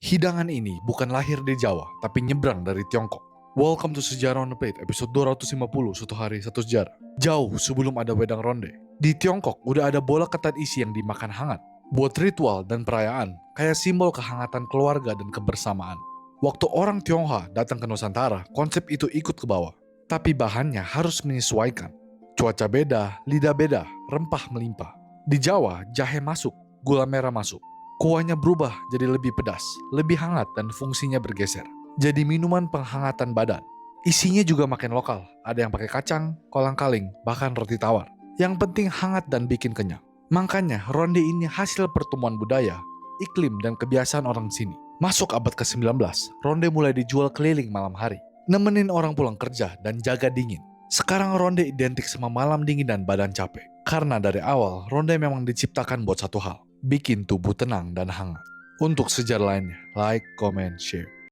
Hidangan ini bukan lahir di Jawa, tapi nyebrang dari Tiongkok. Welcome to Sejarah on the Plate, episode 250, Satu Hari Satu Sejarah. Jauh sebelum ada wedang ronde, di Tiongkok udah ada bola ketan isi yang dimakan hangat. Buat ritual dan perayaan, kayak simbol kehangatan keluarga dan kebersamaan. Waktu orang Tionghoa datang ke Nusantara, konsep itu ikut ke bawah. Tapi bahannya harus menyesuaikan. Cuaca beda, lidah beda, rempah melimpah. Di Jawa, jahe masuk, gula merah masuk. Kuahnya berubah jadi lebih pedas, lebih hangat dan fungsinya bergeser. Jadi minuman penghangatan badan. Isinya juga makin lokal, ada yang pakai kacang, kolang-kaling, bahkan roti tawar. Yang penting hangat dan bikin kenyang. Makanya ronde ini hasil pertemuan budaya, iklim dan kebiasaan orang sini. Masuk abad ke-19, ronde mulai dijual keliling malam hari. Nemenin orang pulang kerja dan jaga dingin. Sekarang ronde identik sama malam dingin dan badan capek. Karena dari awal, ronde memang diciptakan buat satu hal, bikin tubuh tenang dan hangat. Untuk sejarah lainnya, like, comment, share.